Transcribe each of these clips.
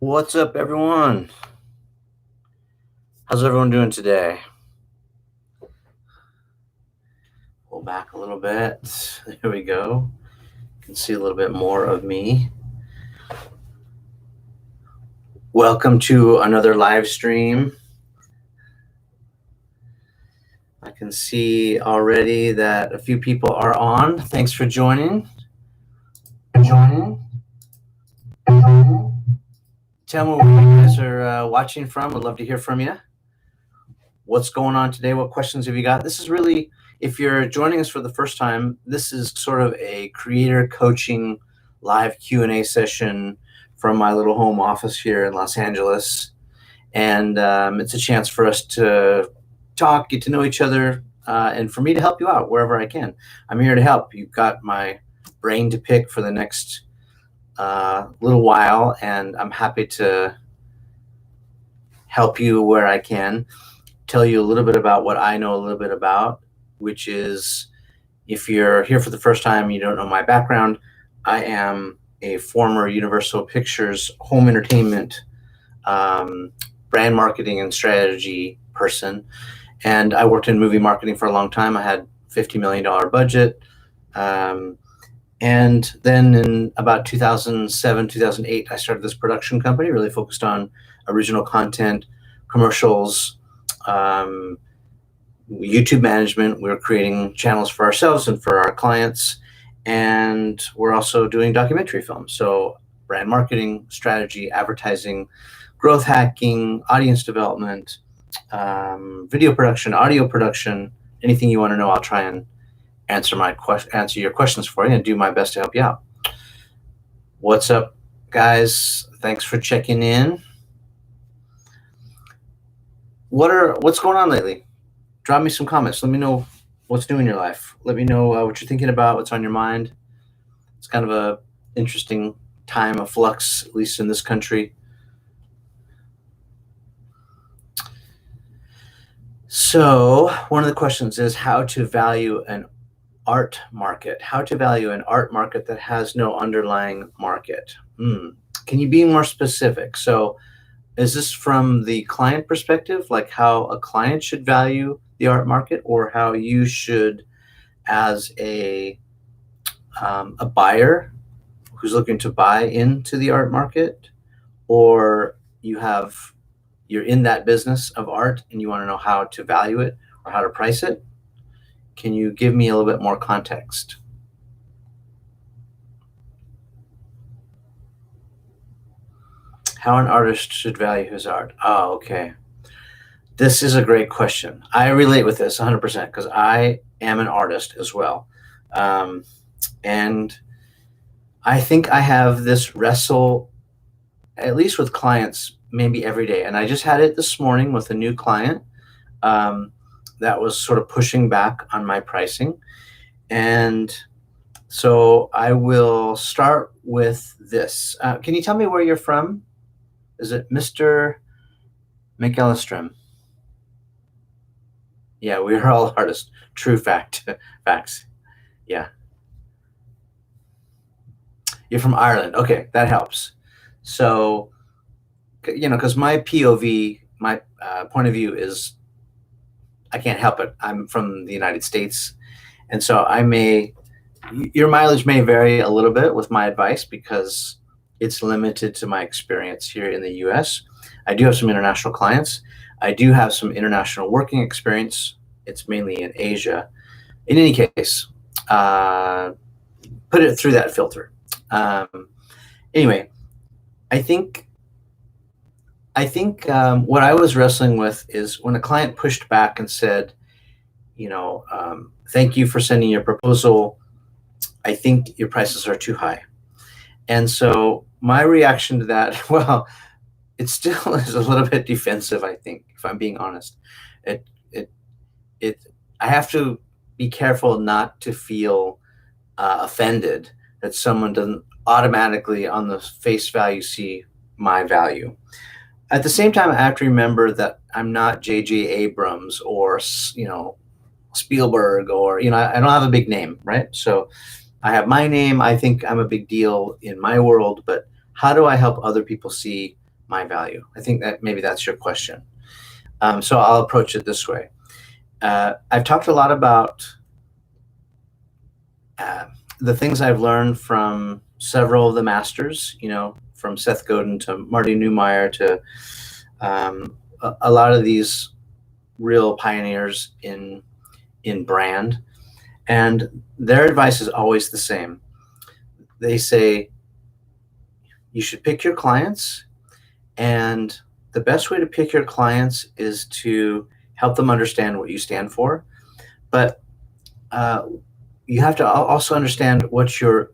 What's up, everyone? How's everyone doing today? Pull back a little bit. There we go. You can see a little bit more of me. Welcome to another live stream. I can see already that a few people are on. Thanks for joining. Tell me where you guys are watching from. I'd love to hear from you. What's going on today? What questions have you got? This is really, if you're joining us for the first time, this is sort of a creator coaching live Q&A session from my little home office here in Los Angeles. And it's a chance for us to talk, get to know each other, and for me to help you out wherever I can. I'm here to help. You've got my brain to pick for the next little while, and I'm happy to help you where I can. Tell you a little bit about what I know a little bit about, which is, if you're here for the first time and you don't know my background, I am a former Universal Pictures home entertainment brand marketing and strategy person. And I worked in movie marketing for a long time. I had $50 million budget. And then in about 2007, 2008, I started this production company, really focused on original content, commercials, YouTube management. We're creating channels for ourselves and for our clients. And we're also doing documentary films. So brand marketing, strategy, advertising, growth hacking, audience development, video production, audio production, anything you want to know, I'll try and answer your questions for you and do my best to help you out. What's up, guys? Thanks for checking in. What's going on lately? Drop me some comments. Let me know what's new in your life. Let me know what you're thinking about, what's on your mind. It's kind of a interesting time of flux, at least in this country. So one of the questions is how to value an art market. How to value an art market that has no underlying market. Can you be more specific? So is this from the client perspective, like how a client should value the art market, or how you should, as a buyer who's looking to buy into the art market, or you're in that business of art and you want to know how to value it or how to price it? Can you give me a little bit more context? How an artist should value his art. Oh, okay. This is a great question. I relate with this 100% because I am an artist as well. And I think I have this wrestle, at least with clients, maybe every day. And I just had it this morning with a new client that was sort of pushing back on my pricing. And so I will start with this. Can you tell me where you're from? Is it Mr. McAllister? Yeah, we are all artists. True facts. Yeah. You're from Ireland. Okay, that helps. So, because my POV, my point of view is, I can't help it. I'm from the United States. And so your mileage may vary a little bit with my advice because it's limited to my experience here in the US. I do have some international clients. I do have some international working experience. It's mainly in Asia. In any case, put it through that filter. Anyway, I think what I was wrestling with is when a client pushed back and said, thank you for sending your proposal. I think your prices are too high. And so my reaction to that, well, it still is a little bit defensive, I think, if I'm being honest. I have to be careful not to feel offended that someone doesn't automatically on the face value see my value. At the same time, I have to remember that I'm not J.J. Abrams or, Spielberg, or, I don't have a big name, right? So I have my name. I think I'm a big deal in my world, but how do I help other people see my value? I think that maybe that's your question. So I'll approach it this way. I've talked a lot about the things I've learned from several of the masters, from Seth Godin to Marty Neumeier to a lot of these real pioneers in brand. And their advice is always the same. They say you should pick your clients, and the best way to pick your clients is to help them understand what you stand for. But you have to also understand what your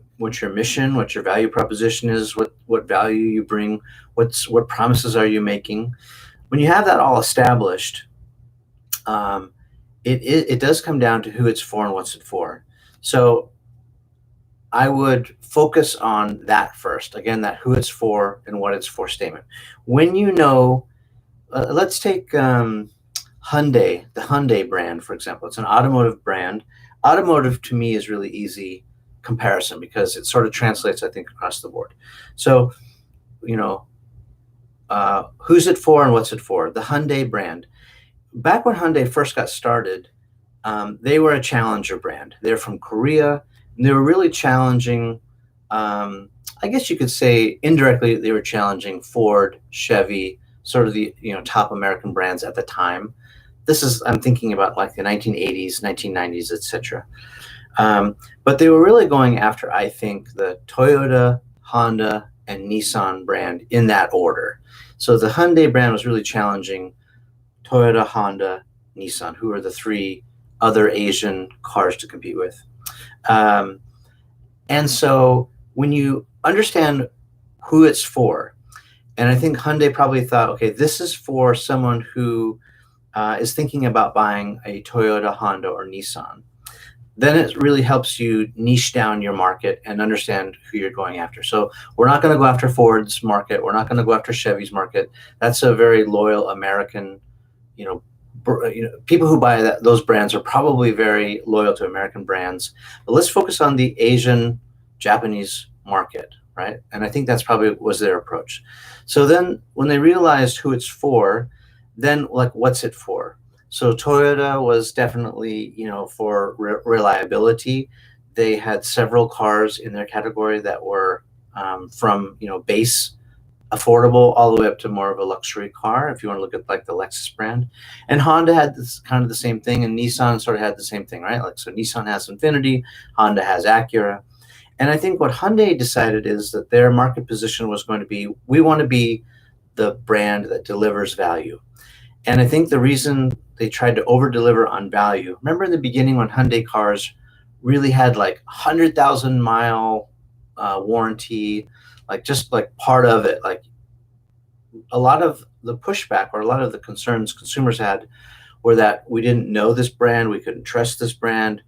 mission, what your value proposition is, what value you bring, what promises are you making. When you have that all established, it does come down to who it's for and what's it for. So I would focus on that first. Again, that who it's for and what it's for statement. When let's take Hyundai, the Hyundai brand, for example. It's an automotive brand. Automotive to me is really easy comparison because it sort of translates, I think, across the board. So, who's it for and what's it for? The Hyundai brand. Back when Hyundai first got started, they were a challenger brand. They're from Korea, and they were really challenging. I guess you could say indirectly they were challenging Ford, Chevy, sort of the top American brands at the time. I'm thinking about like the 1980s, 1990s, etc. But they were really going after, I think, the Toyota, Honda, and Nissan brand in that order. So the Hyundai brand was really challenging Toyota, Honda, Nissan, who are the three other Asian cars to compete with. And so when you understand who it's for, and I think Hyundai probably thought, okay, this is for someone who is thinking about buying a Toyota, Honda, or Nissan, then it really helps you niche down your market and understand who you're going after. So we're not going to go after Ford's market. We're not going to go after Chevy's market. That's a very loyal American, people who buy those brands are probably very loyal to American brands. But let's focus on the Asian, Japanese market, right? And I think that's probably was their approach. So then when they realized who it's for, then like, what's it for? So Toyota was definitely, for reliability. They had several cars in their category that were from, base affordable all the way up to more of a luxury car, if you want to look at like the Lexus brand. And Honda had this kind of the same thing, and Nissan sort of had the same thing, right? Like, so Nissan has Infiniti, Honda has Acura. And I think what Hyundai decided is that their market position was going to be, we want to be the brand that delivers value. And I think the reason they tried to over-deliver on value, remember in the beginning when Hyundai cars really had like 100,000 mile warranty, like just like part of it, like a lot of the pushback or a lot of the concerns consumers had were that we didn't know this brand, we couldn't trust this brand.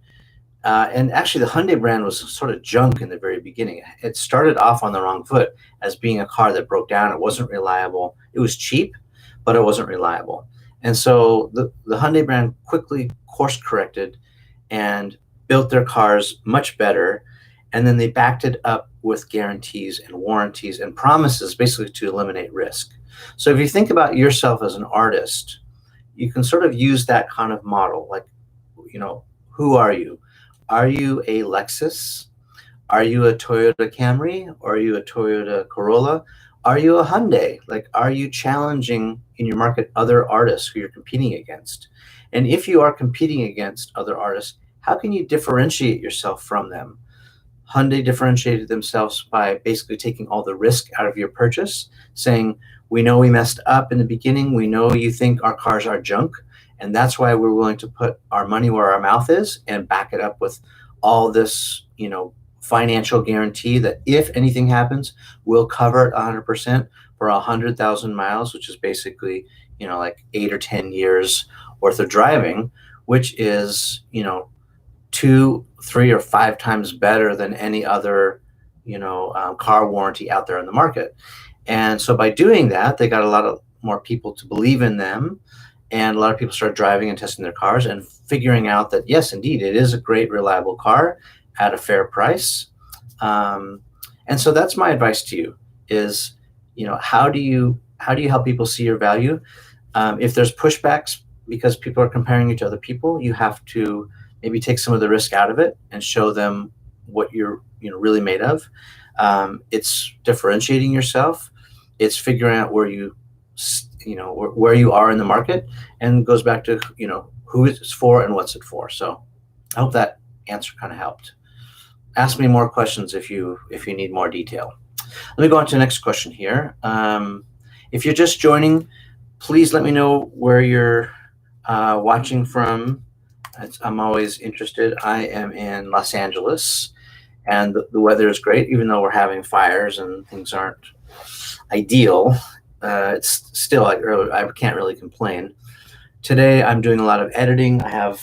And actually the Hyundai brand was sort of junk in the very beginning. It started off on the wrong foot as being a car that broke down. It wasn't reliable. It was cheap, but it wasn't reliable. And so the Hyundai brand quickly course corrected and built their cars much better. And then they backed it up with guarantees and warranties and promises basically to eliminate risk. So if you think about yourself as an artist, you can sort of use that kind of model. Like, who are you? Are you a Lexus? Are you a Toyota Camry? Or are you a Toyota Corolla? Are you a Hyundai? Like, are you challenging in your market other artists who you're competing against? And if you are competing against other artists, how can you differentiate yourself from them? Hyundai differentiated themselves by basically taking all the risk out of your purchase, saying, we know we messed up in the beginning. We know you think our cars are junk. And that's why we're willing to put our money where our mouth is and back it up with all this, financial guarantee that if anything happens, we'll cover it 100% for 100,000 miles, which is basically, like 8 or 10 years worth of driving, which is, 2, 3, or 5 times better than any other, car warranty out there in the market. And so by doing that, they got a lot of more people to believe in them. And a lot of people started driving and testing their cars and figuring out that, yes, indeed, it is a great, reliable car at a fair price. And so that's my advice to you is, how do you how do you help people see your value? If there's pushbacks because people are comparing you to other people, you have to maybe take some of the risk out of it and show them what you're really made of. It's differentiating yourself. It's figuring out where where you are in the market, and goes back to who it's for and what's it for. So I hope that answer kind of helped. Ask me more questions if you need more detail. Let me go on to the next question here. If you're just joining, please let me know where you're watching from. I'm always interested. I am in Los Angeles, and the weather is great, even though we're having fires and things aren't ideal. It's still I can't really complain. Today I'm doing a lot of editing. I have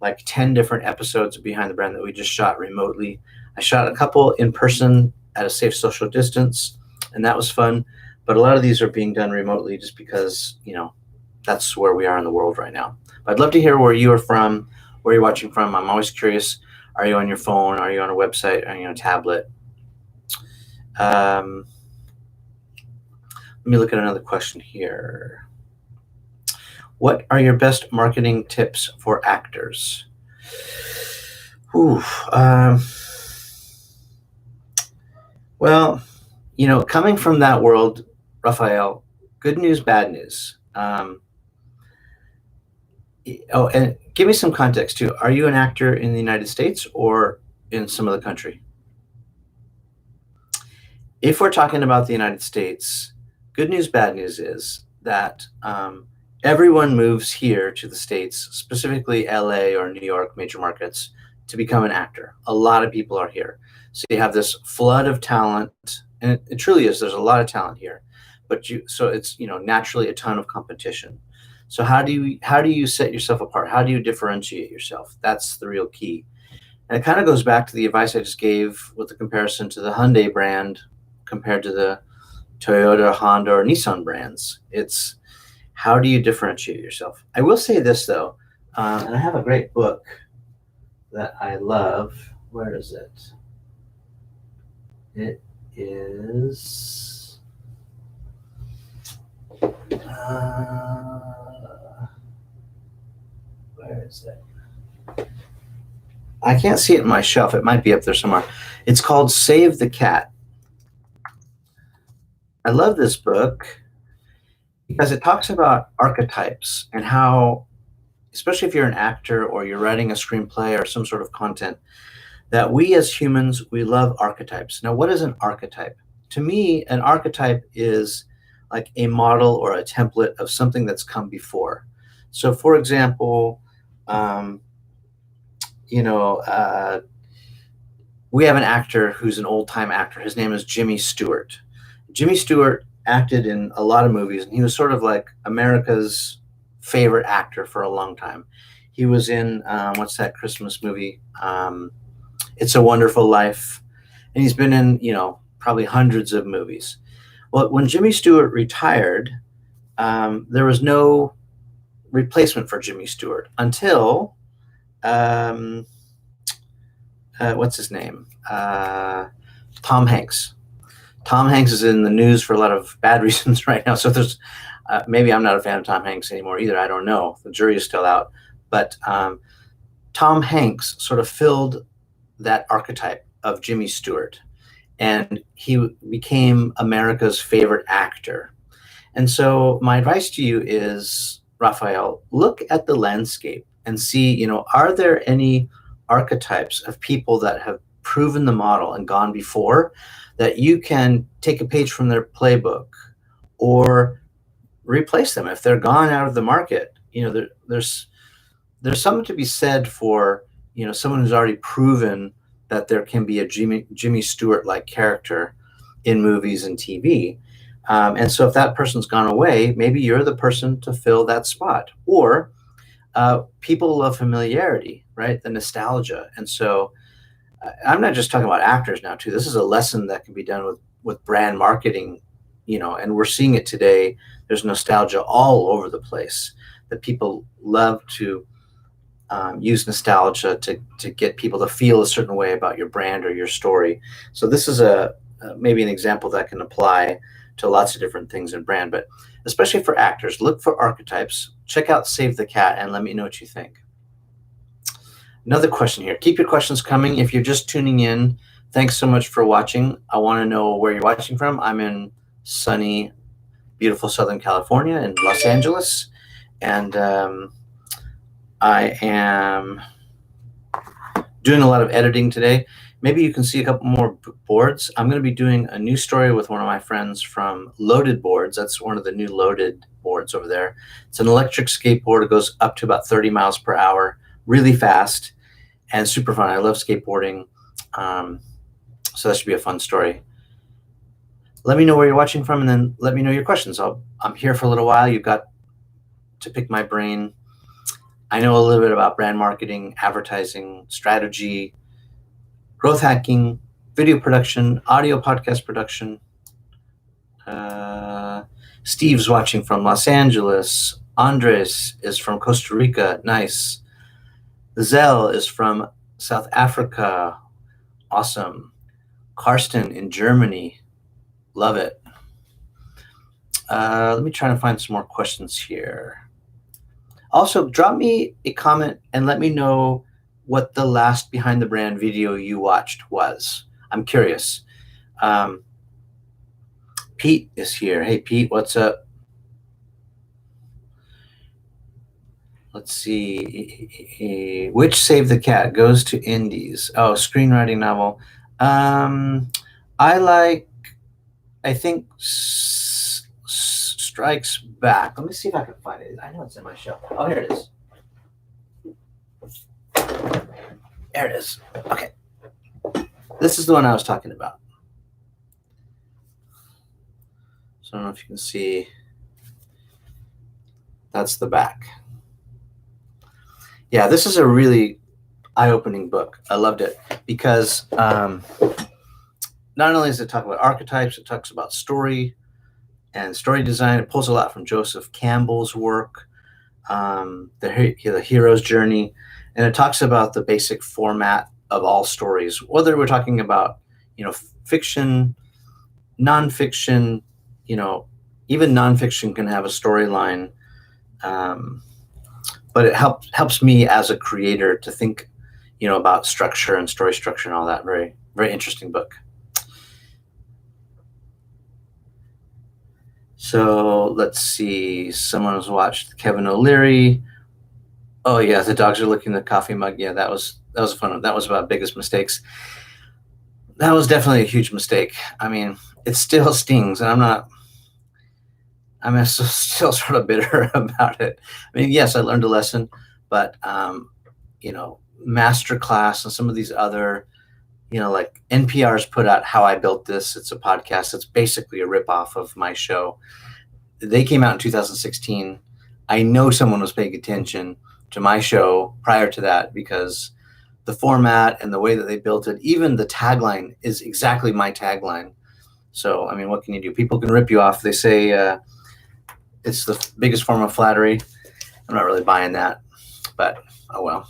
like 10 different episodes of Behind the Brand that we just shot remotely. I shot a couple in person at a safe social distance, and that was fun. But a lot of these are being done remotely just because, that's where we are in the world right now. But I'd love to hear where you are from, where you're watching from. I'm always curious. Are you on your phone? Are you on a website? Are you on a tablet? Let me look at another question here. What are your best marketing tips for actors? Well, coming from that world, Raphael, good news, bad news. And give me some context too. Are you an actor in the United States or in some other country? If we're talking about the United States, good news, bad news is that everyone moves here to the States, specifically LA or New York, major markets, to become an actor. A lot of people are here. So you have this flood of talent, and it truly is. There's a lot of talent here, so it's naturally a ton of competition. So how do you set yourself apart? How do you differentiate yourself? That's the real key. And it kind of goes back to the advice I just gave with the comparison to the Hyundai brand compared to the Toyota, Honda, or Nissan brands. It's how do you differentiate yourself? I will say this though, and I have a great book that I love. Where is it? It is where is it? I can't see it in my shelf. It might be up there somewhere. It's called Save the Cat. I love this book because it talks about archetypes and how, especially if you're an actor or you're writing a screenplay or some sort of content, that we as humans, we love archetypes. Now, what is an archetype? To me, an archetype is like a model or a template of something that's come before. So, for example, we have an actor who's an old-time actor. His name is Jimmy Stewart. Jimmy Stewart acted in a lot of movies, and he was sort of like America's favorite actor for a long time. He was in, what's that Christmas movie? It's a Wonderful Life. And he's been in, probably hundreds of movies. Well, when Jimmy Stewart retired, there was no replacement for Jimmy Stewart until, what's his name? Tom Hanks. Tom Hanks is in the news for a lot of bad reasons right now. So there's, maybe I'm not a fan of Tom Hanks anymore either. I don't know. The jury is still out. But Tom Hanks sort of filled that archetype of Jimmy Stewart, and he became America's favorite actor. And so my advice to you is, Raphael, look at the landscape and see, are there any archetypes of people that have proven the model and gone before that you can take a page from their playbook or replace them if they're gone out of the market? There's something to be said for, someone who's already proven that there can be a Jimmy Stewart-like character in movies and TV. And so if that person's gone away, maybe you're the person to fill that spot. Or people love familiarity, right? The nostalgia. And so I'm not just talking about actors now too. This is a lesson that can be done with brand marketing, and we're seeing it today. There's nostalgia all over the place, that people love to use nostalgia to get people to feel a certain way about your brand or your story. So this is maybe an example that can apply to lots of different things in brand, but especially for actors, look for archetypes. Check out Save the Cat and let me know what you think. Another question here. Keep your questions coming. If you're just tuning in, thanks so much for watching. I want to know where you're watching from. I'm in sunny, beautiful Southern California in Los Angeles, and I am doing a lot of editing today. Maybe you can see a couple more boards. I'm going to be doing a new story with one of my friends from Loaded Boards. That's one of the new Loaded boards over there. It's an electric skateboard. It goes up to about 30 miles per hour, really fast and super fun. I love skateboarding. So that should be a fun story. Let me know where you're watching from, and then let me know your questions. I'm here for a little while. You've got to pick my brain. I know a little bit about brand marketing, advertising, strategy, growth hacking, video production, audio podcast production. Steve's watching from Los Angeles. Andres is from Costa Rica. Nice. Zell is from South Africa. Awesome. Karsten in Germany. Love it. Let me try to find some more questions here. Also, drop me a comment and let me know what the last Behind the Brand video you watched was. I'm curious. Pete is here. Hey, Pete, what's up? Let's see. Which Save the Cat goes to indies? Oh, screenwriting novel. I think Strikes Back. Let me see if I can find it. I know it's in my shelf. Oh, here it is. There it is. Okay. This is the one I was talking about. So I don't know if you can see. That's the back. Yeah, this is a really eye-opening book. I loved it because not only does it talk about archetypes, it talks about story and story design. It pulls a lot from Joseph Campbell's work, the hero's journey, and it talks about the basic format of all stories, whether we're talking about, fiction, nonfiction, even nonfiction can have a storyline. But it helps me as a creator to think, about structure and story structure and all that. Very, very interesting book. So let's see. Someone has watched Kevin O'Leary. Oh yeah, the dogs are licking the coffee mug. Yeah, that was a fun one. That was about biggest mistakes. That was definitely a huge mistake. I mean, it still stings, and I'm still sort of bitter about it. I mean, yes, I learned a lesson, but Masterclass and some of these other, like NPR's put out How I Built This. It's a podcast. It's basically a ripoff of my show. They came out in 2016. I know someone was paying attention to my show prior to that because the format and the way that they built it, even the tagline is exactly my tagline. So, I mean, what can you do? People can rip you off. They say it's the biggest form of flattery. I'm not really buying that, but oh well.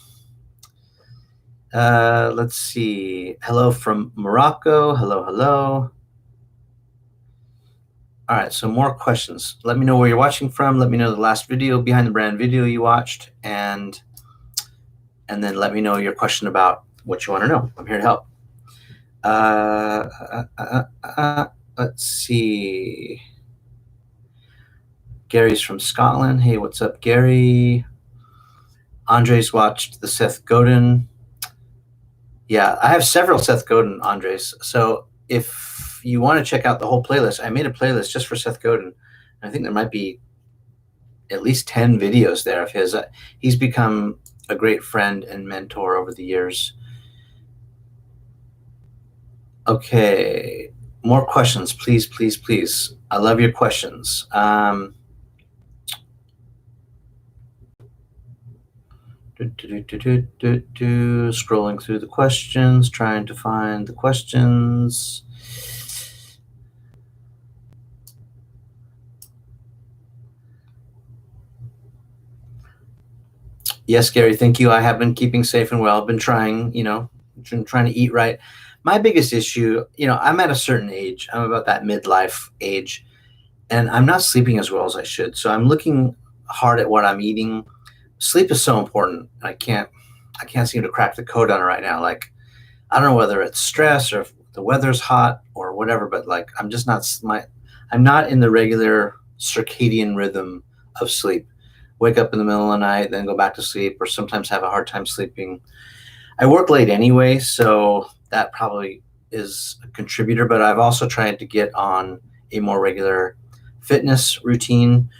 Let's see. Hello from Morocco. Hello, hello. All right, so more questions. Let me know where you're watching from. Let me know the last video, Behind the Brand video you watched, and then let me know your question about what you want to know. I'm here to help. Let's see. Gary's from Scotland. Hey, what's up, Gary? Andres watched the Seth Godin. Yeah, I have several Seth Godin Andres. So if you want to check out the whole playlist, I made a playlist just for Seth Godin. I think there might be at least 10 videos there of his. He's become a great friend and mentor over the years. Okay, more questions, please, please, please. I love your questions. Scrolling through the questions, trying to find the questions. Yes, Gary, thank you. I have been keeping safe and well. I've been trying, trying to eat right. My biggest issue, I'm at a certain age. I'm about that midlife age. and I'm not sleeping as well as I should. So I'm looking hard at what I'm eating. Sleep is so important. I can't seem to crack the code on it right now. Like, I don't know whether it's stress or if the weather's hot or whatever, but like I'm just not I'm not in the regular circadian rhythm of sleep. Wake up in the middle of the night, then go back to sleep, or sometimes have a hard time sleeping. I work late anyway, so that probably is a contributor, but I've also tried to get on a more regular fitness routine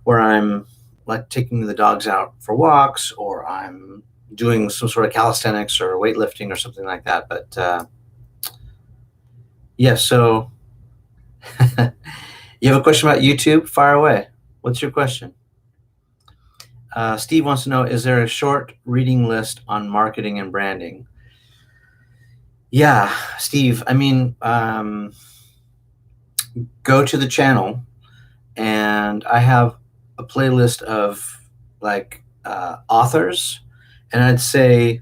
where I'm like taking the dogs out for walks, or I'm doing some sort of calisthenics or weightlifting or something like that. But yeah, so you have a question about YouTube? Fire away. What's your question? Steve wants to know, is there a short reading list on marketing and branding? Yeah, Steve, I mean, go to the channel, and I have a playlist of like authors, and I'd say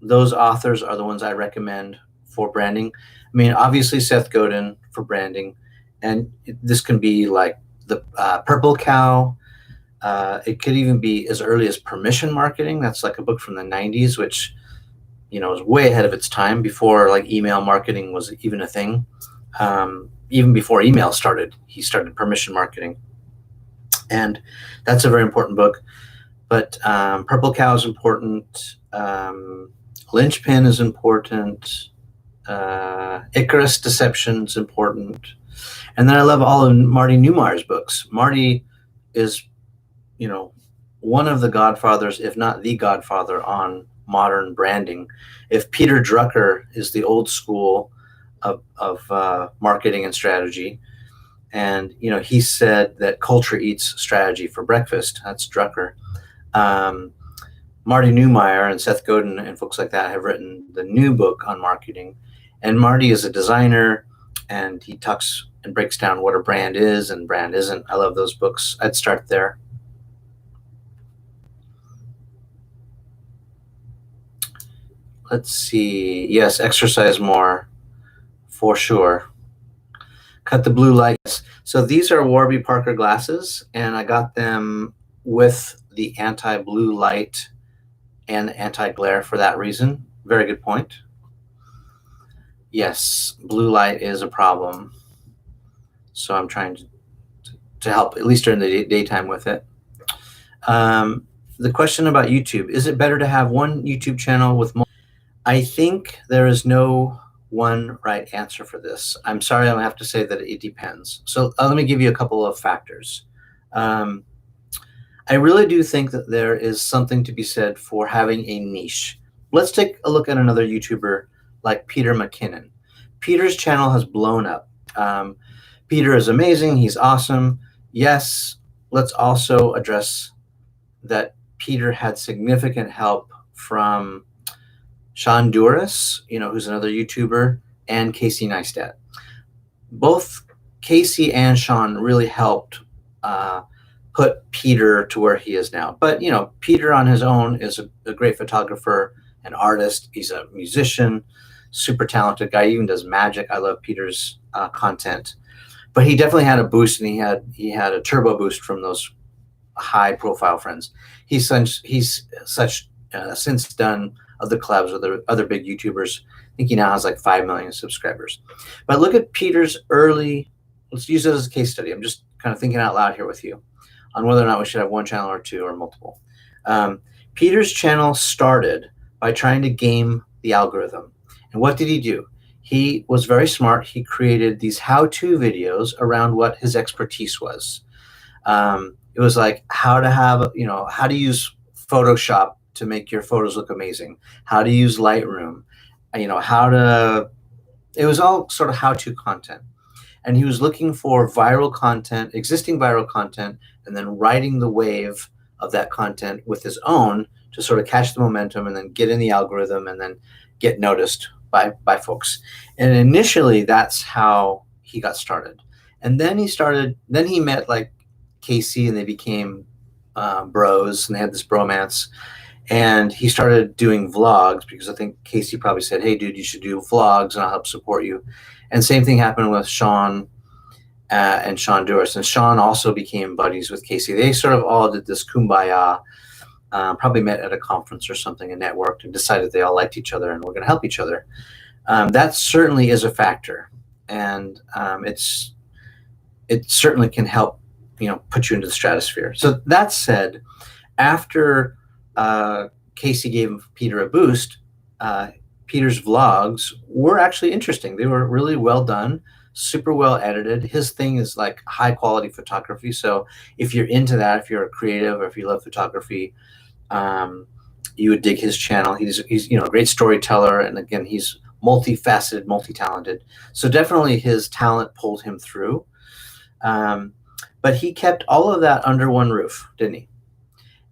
those authors are the ones I recommend for branding. I mean, obviously Seth Godin for branding, and this can be like the Purple Cow. It could even be as early as Permission Marketing. That's like a book from the 90s, which, you know, is way ahead of its time, before like email marketing was even a thing. Even before email started, he started Permission Marketing. And that's a very important book. But Purple Cow is important. Linchpin is important. Icarus Deception is important. And then I love all of Marty Neumeier's books. Marty is, you know, one of the godfathers, if not the godfather, on modern branding. If Peter Drucker is the old school of marketing and strategy, and you know, he said that culture eats strategy for breakfast. That's Drucker. Marty Neumeier and Seth Godin and folks like that have written the new book on marketing. And Marty is a designer, and he talks and breaks down what a brand is and brand isn't. I love those books. I'd start there. Let's see. Yes, exercise more, for sure. Cut the blue lights. So these are Warby Parker glasses, and I got them with the anti-blue light and anti-glare for that reason. Very good point. Yes, blue light is a problem. So I'm trying to help, at least during the daytime, with it. The question about YouTube, is it better to have one YouTube channel with multiple? I think there is no one right answer for this. I'm sorry, I have to say that it depends. So let me give you a couple of factors. I really do think that there is something to be said for having a niche. Let's take a look at another YouTuber like Peter McKinnon. Peter's channel has blown up. Peter is amazing. He's awesome. Yes, let's also address that Peter had significant help from Sean Duras, you know, who's another YouTuber, and Casey Neistat. Both Casey and Sean really helped put Peter to where he is now. But, you know, Peter on his own is a great photographer, an artist. He's a musician, super talented guy. He even does magic. I love Peter's content. But he definitely had a boost, and he had a turbo boost from those high profile friends. He's since done other collabs with other big YouTubers. I think he now has like 5 million subscribers. But look at Peter's early, let's use it as a case study. I'm just kind of thinking out loud here with you on whether or not we should have one channel or two or multiple. Peter's channel started by trying to game the algorithm. And what did he do? He was very smart. He created these how-to videos around what his expertise was. It was like how to have, you know, how to use Photoshop to make your photos look amazing, how to use Lightroom, you know, it was all sort of how-to content. And he was looking for viral content, existing viral content, and then riding the wave of that content with his own to sort of catch the momentum and then get in the algorithm and then get noticed by folks. And initially that's how he got started. And then he met like Casey, and they became bros, and they had this bromance. And he started doing vlogs because I think Casey probably said, hey, dude, you should do vlogs and I'll help support you. And same thing happened with Sean. and Sean Duras. And Sean also became buddies with Casey. They sort of all did this kumbaya, probably met at a conference or something and networked and decided they all liked each other and were going to help each other. That certainly is a factor. And it certainly can help, put you into the stratosphere. So that said, after Casey gave Peter a boost, Peter's vlogs were actually interesting. They were really well done, super well edited. His thing is like high quality photography. So if you're into that, if you're a creative or if you love photography, you would dig his channel. He's a great storyteller, and again, he's multifaceted, multi-talented. So definitely his talent pulled him through. But he kept all of that under one roof, didn't he?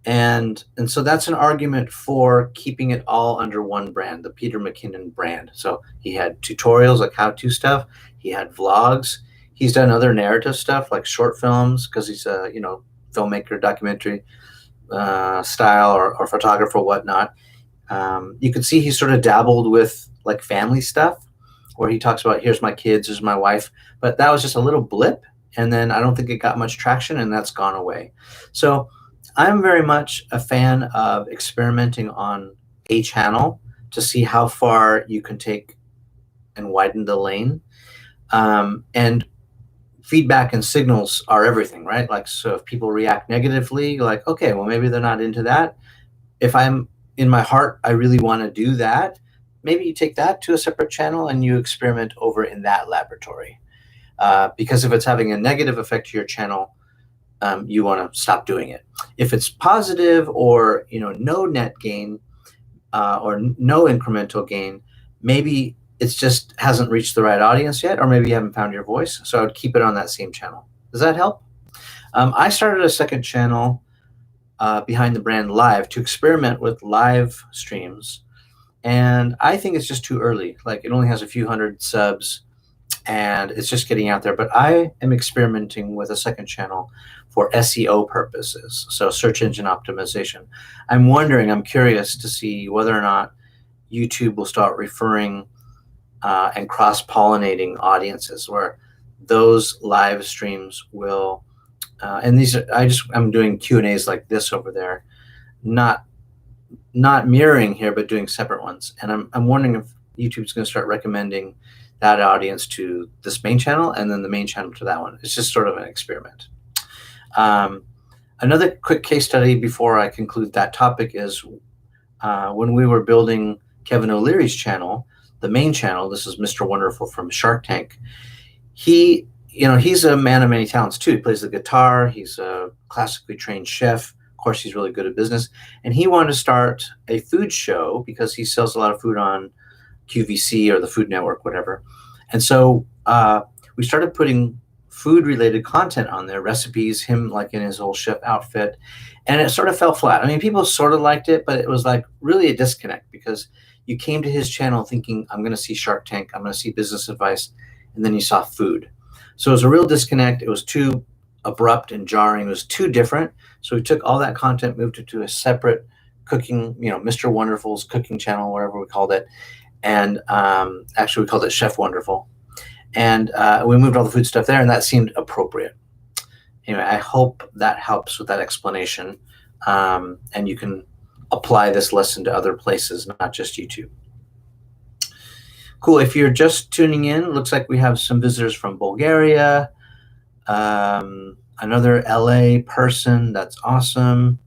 And so that's an argument for keeping it all under one brand, the Peter McKinnon brand. So he had tutorials, like how-to stuff. He had vlogs. He's done other narrative stuff like short films, because he's a filmmaker, documentary style or photographer, whatnot. You could see he sort of dabbled with like family stuff, where he talks about, here's my kids, here's my wife. But that was just a little blip. And then I don't think it got much traction, and that's gone away. So I'm very much a fan of experimenting on a channel to see how far you can take and widen the lane. And feedback and signals are everything, right? Like, so if people react negatively, like, okay, well, maybe they're not into that. If I'm in my heart, I really want to do that, maybe you take that to a separate channel and you experiment over in that laboratory. Because if it's having a negative effect to your channel, you want to stop doing it. If it's positive, or no net gain or no incremental gain, maybe it's just hasn't reached the right audience yet, or maybe you haven't found your voice. So I would keep it on that same channel. Does that help? I started a second channel, Behind the Brand Live, to experiment with live streams, and I think it's just too early. Like, it only has a few hundred subs, and it's just getting out there. But I am experimenting with a second channel for SEO purposes, so search engine optimization. I'm curious to see whether or not YouTube will start referring and cross-pollinating audiences, where those live streams will, and these are, I'm doing Q&As like this over there, not mirroring here, but doing separate ones. And I'm wondering if YouTube's going to start recommending that audience to this main channel, and then the main channel to that one. It's just sort of an experiment. Another quick case study before I conclude that topic is when we were building Kevin O'Leary's channel, the main channel. This is Mr. Wonderful from Shark Tank. He's a man of many talents too. He plays the guitar. He's a classically trained chef. Of course, he's really good at business. And he wanted to start a food show because he sells a lot of food on QVC or the Food Network, whatever. And so we started putting food-related content on there, recipes, him like in his whole chef outfit, and it sort of fell flat. I mean, people sort of liked it, but it was like really a disconnect, because you came to his channel thinking, I'm going to see Shark Tank, I'm going to see business advice, and then you saw food. So it was a real disconnect. It was too abrupt and jarring. It was too different. So we took all that content, moved it to a separate cooking, Mr. Wonderful's cooking channel, whatever we called it. And actually we called it Chef Wonderful. And we moved all the food stuff there, and that seemed appropriate. Anyway, I hope that helps with that explanation. And you can apply this lesson to other places, not just YouTube. Cool. If you're just tuning in, looks like we have some visitors from Bulgaria, another LA person. That's awesome.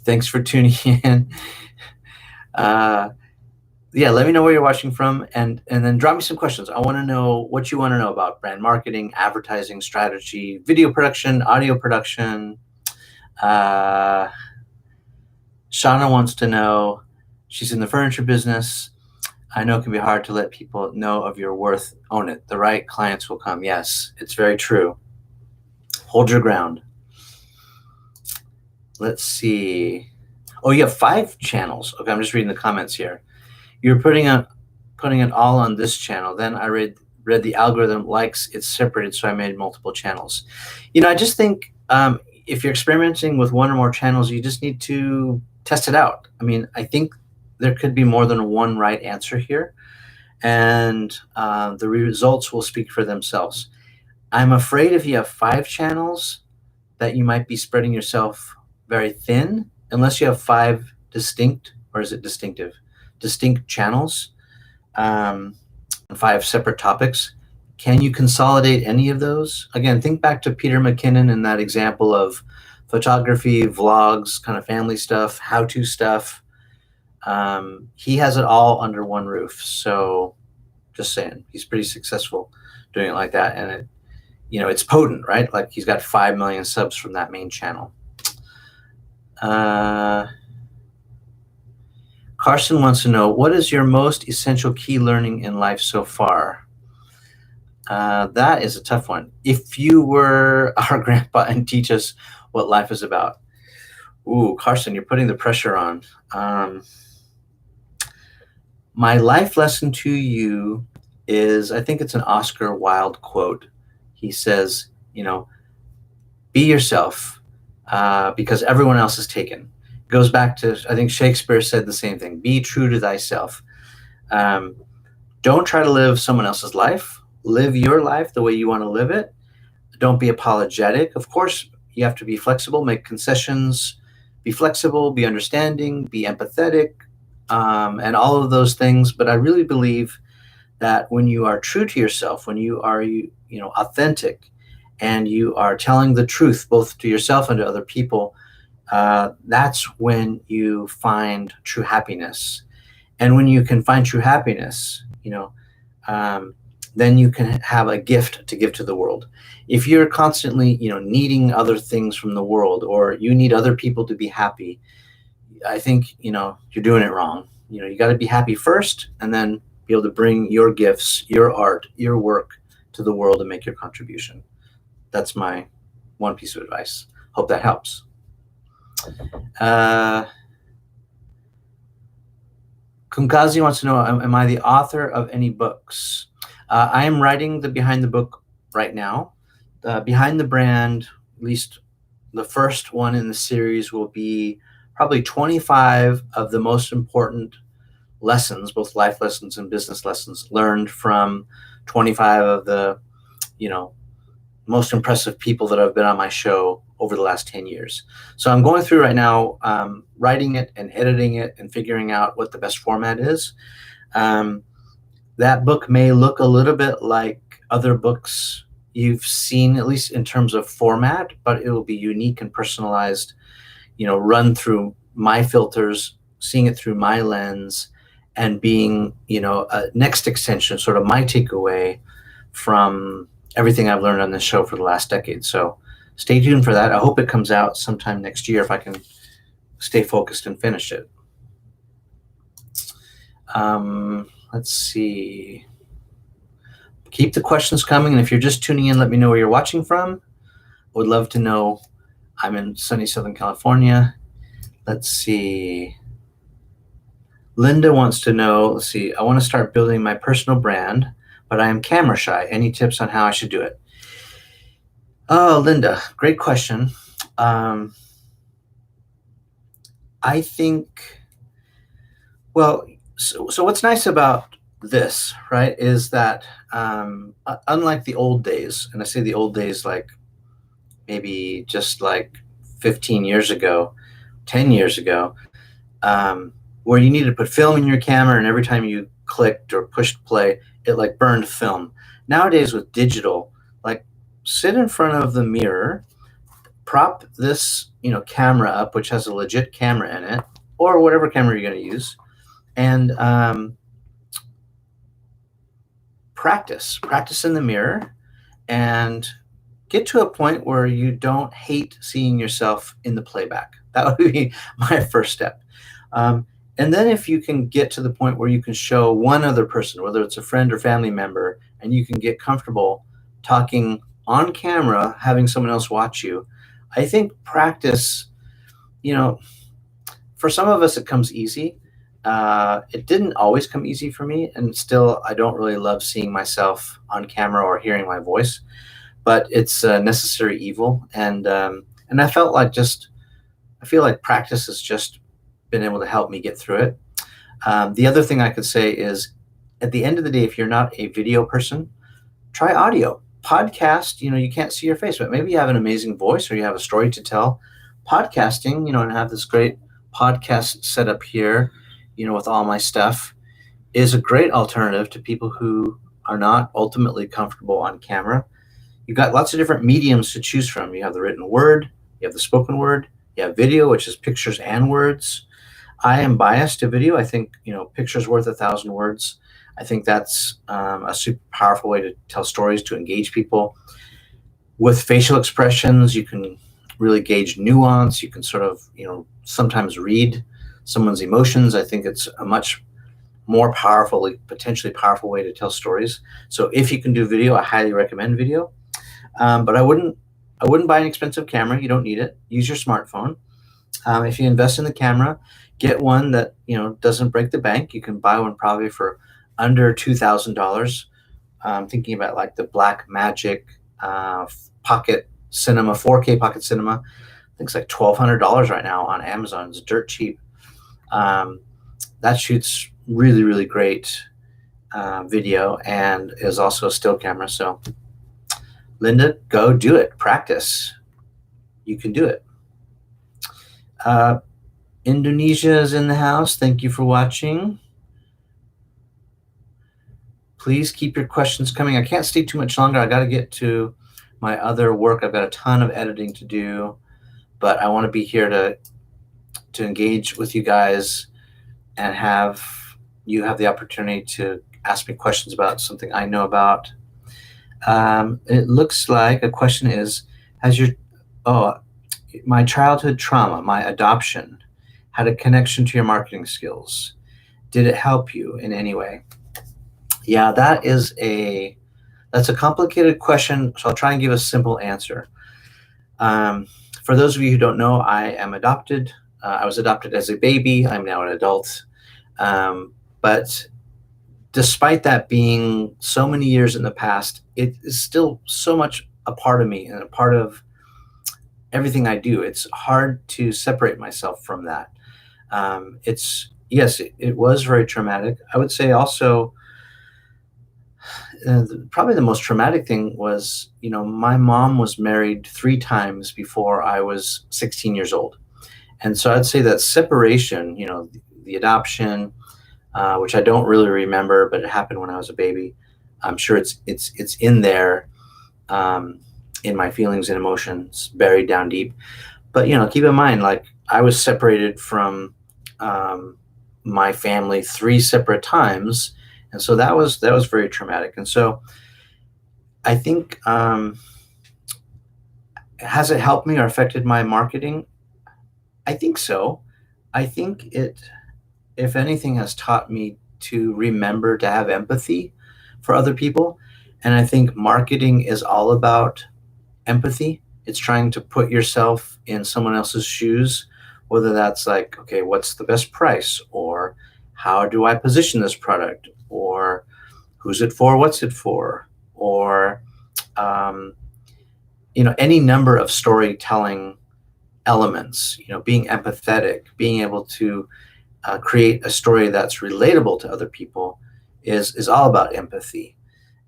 Thanks for tuning in. Yeah, let me know where you're watching from, and then drop me some questions. I want to know what you want to know about brand marketing, advertising strategy, video production, audio production. Shauna wants to know, she's in the furniture business. I know it can be hard to let people know of your worth. Own it. The right clients will come. Yes, it's very true. Hold your ground. Let's see. Oh, you have 5 channels. Okay, I'm just reading the comments here. You're putting it all on this channel. Then I read the algorithm likes it separated, so I made multiple channels. I just think if you're experimenting with one or more channels, you just need to test it out. I mean, I think there could be more than one right answer here. and the results will speak for themselves. I'm afraid if you have 5 channels that you might be spreading yourself very thin, unless you have 5 distinct, or is it distinctive? Distinct channels, 5 separate topics. Can you consolidate any of those? Again, think back to Peter McKinnon and that example of photography, vlogs, kind of family stuff, how-to stuff. He has it all under one roof. So just saying, he's pretty successful doing it like that. And it's potent, right? Like he's got 5 million subs from that main channel. Carson wants to know, what is your most essential key learning in life so far? That is a tough one. If you were our grandpa and teach us what life is about. Ooh, Carson, you're putting the pressure on. My life lesson to you is, I think it's an Oscar Wilde quote. He says, be yourself because everyone else is taken. Goes back to, I think Shakespeare said the same thing. Be true to thyself. Don't try to live someone else's life. Live your life the way you want to live it. Don't be apologetic. Of course, you have to be flexible, make concessions, be flexible, be understanding, be empathetic, and all of those things. But I really believe that when you are true to yourself, when you are authentic, and you are telling the truth both to yourself and to other people, that's when you find true happiness. And when you can find true happiness, then you can have a gift to give to the world. If you're constantly, needing other things from the world, or you need other people to be happy, I think, you're doing it wrong. You got to be happy first, and then be able to bring your gifts, your art, your work to the world and make your contribution. That's my one piece of advice. Hope that helps. Kunkazi wants to know, am I the author of any books? I am writing the Behind the Book right now. Behind the Brand, at least the first one in the series, will be probably 25 of the most important lessons, both life lessons and business lessons, learned from 25 of the, most impressive people that have been on my show over the last 10 years. So I'm going through right now, writing it and editing it and figuring out what the best format is. That book may look a little bit like other books you've seen, at least in terms of format, but it will be unique and personalized, run through my filters, seeing it through my lens, and being, a next extension, sort of my takeaway from everything I've learned on this show for the last decade. So stay tuned for that. I hope it comes out sometime next year if I can stay focused and finish it. Let's see. Keep the questions coming. And if you're just tuning in, let me know where you're watching from. Would love to know. I'm in sunny Southern California. Let's see. Linda wants to know, let's see, I want to start building my personal brand, but I am camera shy. Any tips on how I should do it? Oh, Linda, great question. I think, well, so what's nice about this, right, is that unlike the old days, and I say the old days like maybe just like 15 years ago, 10 years ago, where you needed to put film in your camera, and every time you clicked or pushed play, it like burned film. Nowadays with digital, like sit in front of the mirror, prop this camera up, which has a legit camera in it, or whatever camera you're going to use, and practice in the mirror, and get to a point where you don't hate seeing yourself in the playback. That would be my first step. And then if you can get to the point where you can show one other person, whether it's a friend or family member, and you can get comfortable talking on camera, having someone else watch you, I think practice, for some of us it comes easy. It didn't always come easy for me, and still I don't really love seeing myself on camera or hearing my voice, but it's a necessary evil. And I feel like practice has just been able to help me get through it. The other thing I could say is at the end of the day, if you're not a video person, try audio. Podcast, you can't see your face, but maybe you have an amazing voice or you have a story to tell. Podcasting, and have this great podcast set up here, with all my stuff, is a great alternative to people who are not ultimately comfortable on camera. You've got lots of different mediums to choose from. You have the written word, you have the spoken word, you have video, which is pictures and words. I am biased to video. I think, pictures worth 1,000 words. I think that's a super powerful way to tell stories, to engage people. With facial expressions, you can really gauge nuance. You can sort of, sometimes read someone's emotions. I think it's a much more powerful, potentially powerful way to tell stories. So if you can do video, I highly recommend video. But I wouldn't buy an expensive camera. You don't need it. Use your smartphone. If you invest in the camera, get one that doesn't break the bank. You can buy one probably for under $2,000. I'm thinking about like the Black Magic Pocket Cinema, 4K Pocket Cinema. I think it's like $1,200 right now on Amazon. It's dirt cheap. That shoots really, really great video and is also a still camera. So Linda, go do it. Practice. You can do it. Indonesia is in the house. Thank you for watching. Please keep your questions coming. I can't stay too much longer. I got to get to my other work. I've got a ton of editing to do, but I want to be here to engage with you guys and have you have the opportunity to ask me questions about something I know about. It looks like a question is, my childhood trauma, my adoption, had a connection to your marketing skills. Did it help you in any way? Yeah, that's a complicated question, so I'll try and give a simple answer. For those of you who don't know, I am adopted. I was adopted as a baby. I'm now an adult. But despite that being so many years in the past, it is still so much a part of me and a part of everything I do. It's hard to separate myself from that. It was very traumatic. I would say also, probably the most traumatic thing was, my mom was married 3 times before I was 16 years old. And so I'd say that separation, the adoption, which I don't really remember, but it happened when I was a baby. I'm sure it's in there, in my feelings and emotions, buried down deep. But, keep in mind, like, I was separated from my family 3 separate times. And so that was very traumatic. And so I think, has it helped me or affected my marketing? I think so. I think it, if anything, has taught me to remember to have empathy for other people. And I think marketing is all about empathy. It's trying to put yourself in someone else's shoes, whether that's like, okay, what's the best price? Or how do I position this product? Or who's it for? What's it for? Or, any number of storytelling elements, being empathetic, being able to create a story that's relatable to other people is all about empathy.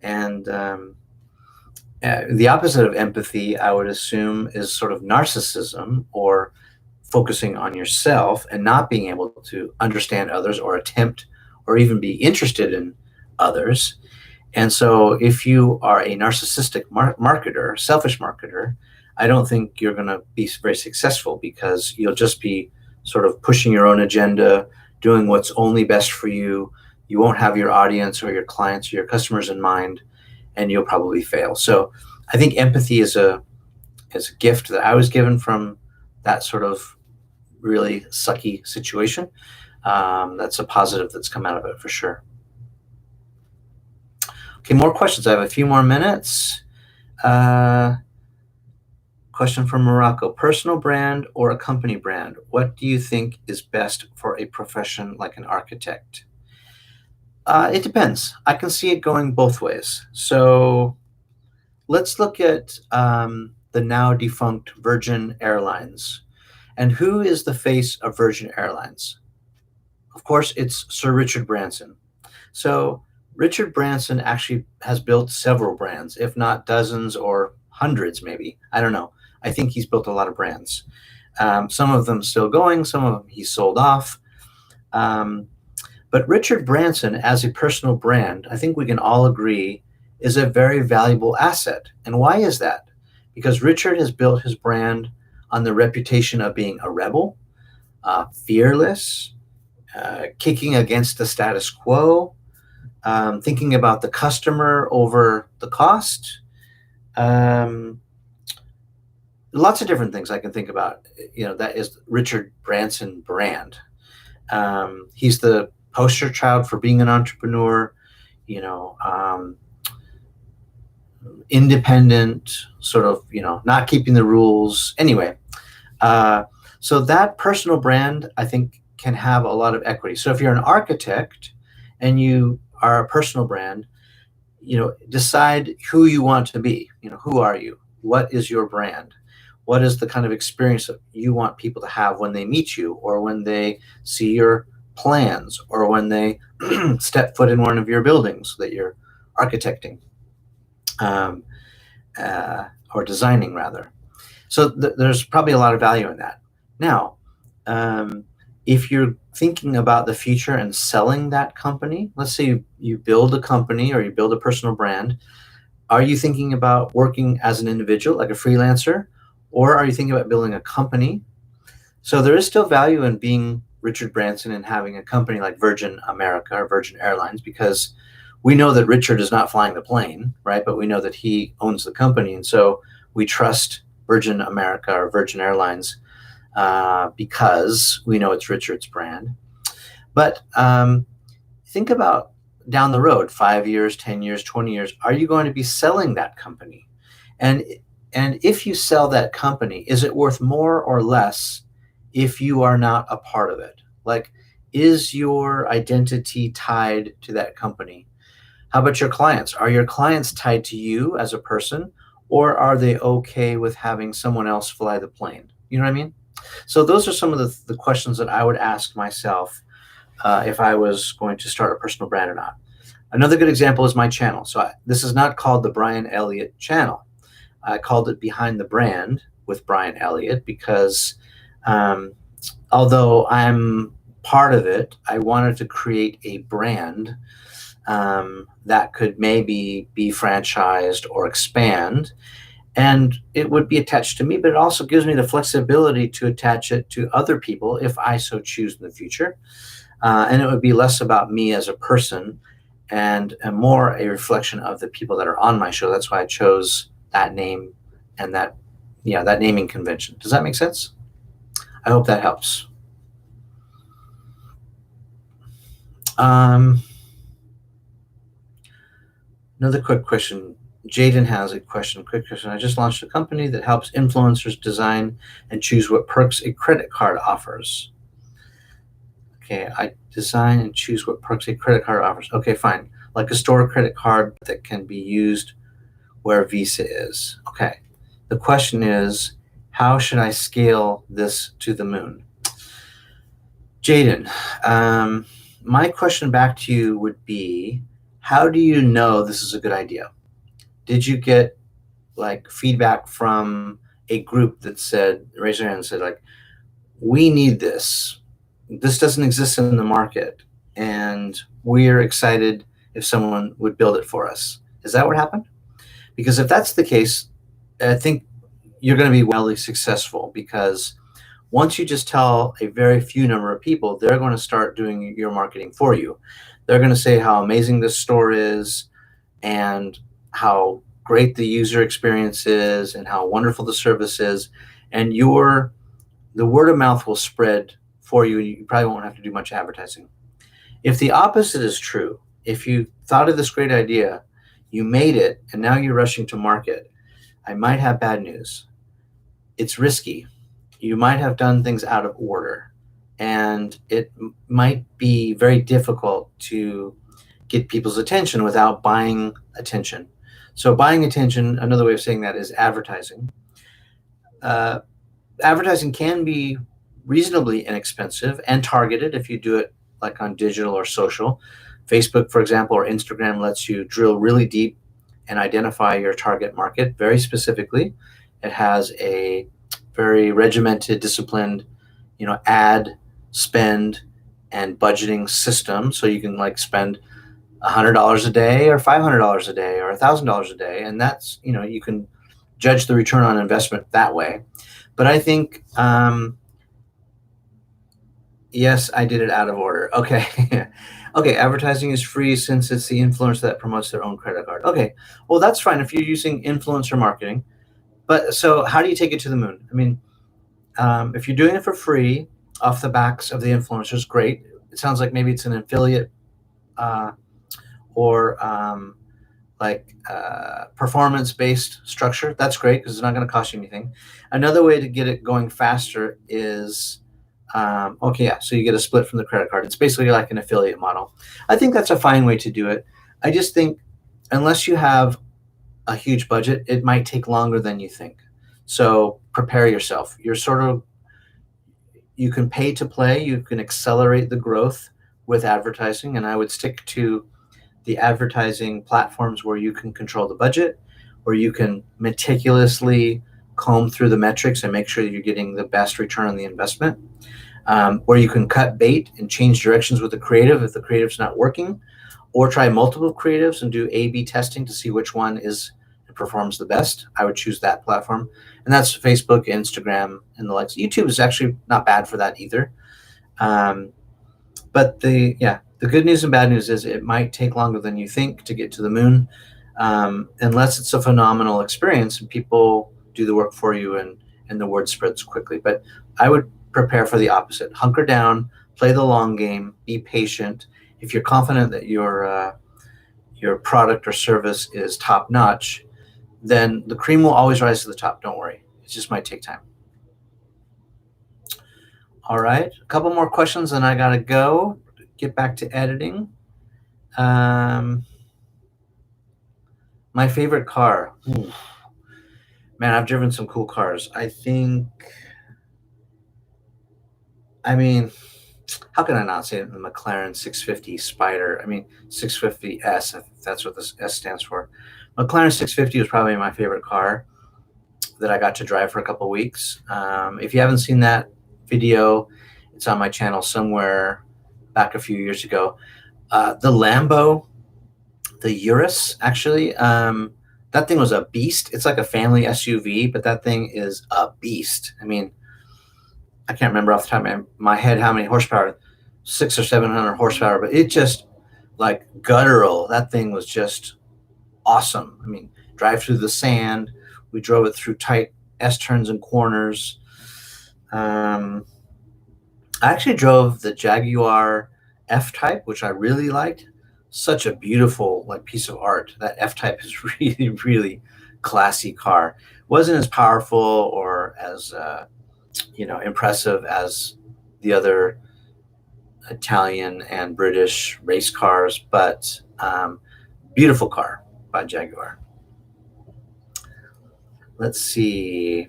And the opposite of empathy, I would assume, is sort of narcissism, or focusing on yourself and not being able to understand others or attempt or even be interested in others. And so if you are a narcissistic marketer, selfish marketer, I don't think you're going to be very successful, because you'll just be sort of pushing your own agenda, doing what's only best for you. You won't have your audience or your clients or your customers in mind, and you'll probably fail. So I think empathy is a gift that I was given from that sort of really sucky situation. That's a positive that's come out of it for sure. Okay, more questions. I have a few more minutes. Question from Morocco. Personal brand or a company brand? What do you think is best for a profession like an architect? It depends. I can see it going both ways. So let's look at the now defunct Virgin Airlines. And who is the face of Virgin Airlines? Of course, it's Sir Richard Branson. So Richard Branson actually has built several brands, if not dozens or hundreds, maybe. I don't know. I think he's built a lot of brands. Some of them still going, some of them he sold off. But Richard Branson, as a personal brand, I think we can all agree, is a very valuable asset. And why is that? Because Richard has built his brand on the reputation of being a rebel, fearless, kicking against the status quo, thinking about the customer over the cost. Lots of different things I can think about. That is Richard Branson brand. He's the poster child for being an entrepreneur, independent, sort of, not keeping the rules. Anyway, so that personal brand, I think, can have a lot of equity. So if you're an architect and you are a personal brand, decide who you want to be. Who are you? What is your brand? What is the kind of experience that you want people to have when they meet you, or when they see your plans, or when they step foot in one of your buildings that you're architecting, or designing, rather. So there's probably a lot of value in that. Now, if you're thinking about the future and selling that company, let's say you build a company or you build a personal brand, are you thinking about working as an individual, like a freelancer, or are you thinking about building a company? So there is still value in being Richard Branson and having a company like Virgin America or Virgin Airlines, because we know that Richard is not flying the plane, right? But we know that he owns the company. And so we trust Virgin America or Virgin Airlines because we know it's Richard's brand. But think about down the road, 5 years, 10 years, 20 years, are you going to be selling that company? And if you sell that company, is it worth more or less if you are not a part of it? Like, is your identity tied to that company? How about your clients? Are your clients tied to you as a person, or are they okay with having someone else fly the plane? You know what I mean? So those are some of the questions that I would ask myself if I was going to start a personal brand or not. Another good example is my channel. So this is not called the Brian Elliott channel. I called it Behind the Brand with Brian Elliott because although I'm part of it, I wanted to create a brand that could maybe be franchised or expand. And it would be attached to me, but it also gives me the flexibility to attach it to other people if I so choose in the future. And it would be less about me as a person and more a reflection of the people that are on my show. That's why I chose that name and that naming convention. Does that make sense? I hope that helps. Another quick question. Jaden has a question. Quick question. I just launched a company that helps influencers design and choose what perks a credit card offers. Okay, I design and choose what perks a credit card offers. Okay, fine. Like a store credit card that can be used where Visa is. Okay. The question is, how should I scale this to the moon? Jaden, my question back to you would be, how do you know this is a good idea? Did you get like feedback from a group that said, raise your hand and said, like, we need this. This doesn't exist in the market, and we're excited if someone would build it for us. Is that what happened? Because if that's the case, I think you're going to be wildly successful, because once you just tell a very few number of people, they're going to start doing your marketing for you. They're going to say how amazing this store is and how great the user experience is and how wonderful the service is. And the word of mouth will spread for you, and you probably won't have to do much advertising. If the opposite is true, if you thought of this great idea, you made it, and now you're rushing to market, I might have bad news. It's risky. You might have done things out of order, and it might be very difficult to get people's attention without buying attention. So buying attention, another way of saying that is advertising. Advertising can be reasonably inexpensive and targeted if you do it like on digital or social. Facebook, for example, or Instagram lets you drill really deep and identify your target market very specifically. It has a very regimented, disciplined, ad spend and budgeting system. So you can like spend $100 a day or $500 a day or $1,000 a day. And that's, you can judge the return on investment that way. But I think, yes, I did it out of order. Okay. Okay. Advertising is free since it's the influencer that promotes their own credit card. Okay. Well, that's fine if you're using influencer marketing. But so how do you take it to the moon? I mean, if you're doing it for free off the backs of the influencers, great. It sounds like maybe it's an affiliate or performance-based structure. That's great because it's not going to cost you anything. Another way to get it going faster is, so you get a split from the credit card. It's basically like an affiliate model. I think that's a fine way to do it. I just think unless you have a huge budget, it might take longer than you think. So prepare yourself. You can pay to play. You can accelerate the growth with advertising, and I would stick to the advertising platforms where you can control the budget, where you can meticulously comb through the metrics and make sure you're getting the best return on the investment, where you can cut bait and change directions with the creative if the creative's not working, or try multiple creatives and do A/B testing to see which one performs the best. I would choose that platform, and that's Facebook, Instagram, and the likes. YouTube is actually not bad for that either. But the good news and bad news is it might take longer than you think to get to the moon, unless it's a phenomenal experience and people do the work for you and the word spreads quickly. But I would prepare for the opposite. Hunker down, play the long game, be patient. If you're confident that your product or service is top notch, then the cream will always rise to the top. Don't worry. It just might take time. All right. A couple more questions and I got to go. Get back to editing. My favorite car. Ooh. Man, I've driven some cool cars. How can I not say it? The McLaren 650 Spider. 650S, if that's what this S stands for. McLaren 650 was probably my favorite car that I got to drive for a couple of weeks. If you haven't seen that video, it's on my channel somewhere back a few years ago. The Lambo, the Urus, actually, that thing was a beast. It's like a family SUV, but that thing is a beast. I can't remember off the top of my head how many horsepower, 600 or 700 horsepower, but it just like guttural. That thing was just awesome. Drive through the sand. We drove it through tight S-turns and corners. I actually drove the Jaguar F-Type, which I really liked. Such a beautiful piece of art. That F-Type is really, really classy car. Wasn't as powerful or as impressive as the other Italian and British race cars, but beautiful car by Jaguar. Let's see.